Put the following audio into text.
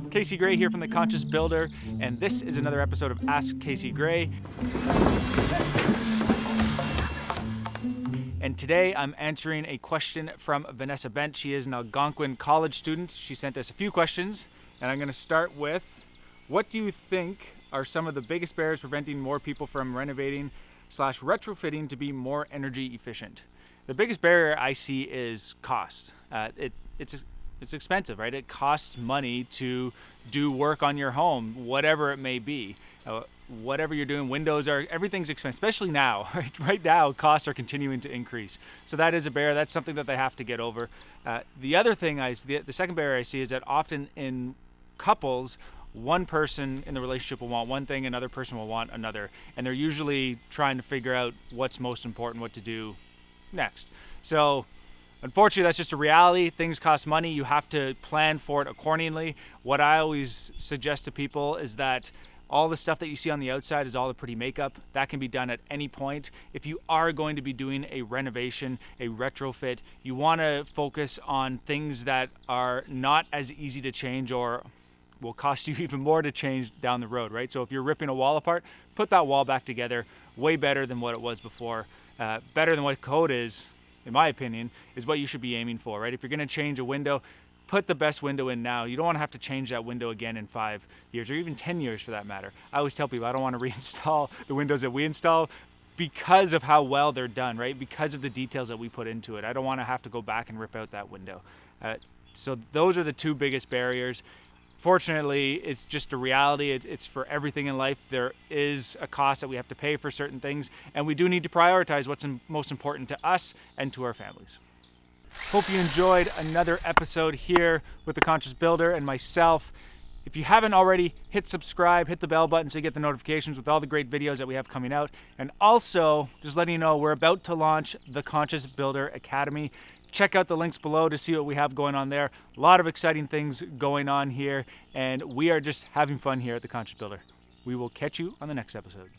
Casey Gray here from The Conscious Builder, and this is another episode of Ask Casey Gray. And today I'm answering a question from Vanessa. She is an Algonquin College student. She sent us a few questions, and I'm going to start with, what do you think are some of the biggest barriers preventing more people from renovating / retrofitting to be more energy efficient? The biggest barrier I see is cost. It's expensive, right? It costs money to do work on your home, whatever it may be. Whatever you're doing, everything's expensive, especially now. Right now, costs are continuing to increase. So that is a barrier. That's something that they have to get over. The other thing the second barrier I see is that often in couples, one person in the relationship will want one thing, another person will want another. And they're usually trying to figure out what's most important, what to do next. So unfortunately, that's just a reality. Things cost money. You have to plan for it accordingly. What I always suggest to people is that all the stuff that you see on the outside is all the pretty makeup. That can be done at any point. If you are going to be doing a renovation, a retrofit, you want to focus on things that are not as easy to change or will cost you even more to change down the road, right? So if you're ripping a wall apart, put that wall back together. Way better than what it was before. Better than what code is, in my opinion, is what you should be aiming for, right? If you're going to change a window, put the best window in now. You don't want to have to change that window again in 5 years or even 10 years for that matter. I always tell people I don't want to reinstall the windows that we install because of how well they're done, right? Because of the details that we put into it. I don't want to have to go back and rip out that window. So those are the two biggest barriers. Fortunately, it's just a reality. It's for everything in life. There is a cost that we have to pay for certain things, and we do need to prioritize what's most important to us and to our families. Hope you enjoyed another episode here with The Conscious Builder and myself. If you haven't already, hit subscribe, hit the bell button so you get the notifications with all the great videos that we have coming out. And also, just letting you know, we're about to launch the Conscious Builder Academy. Check out the links below to see what we have going on there. A lot of exciting things going on here, and we are just having fun here at The Conscious Builder. We will catch you on the next episode.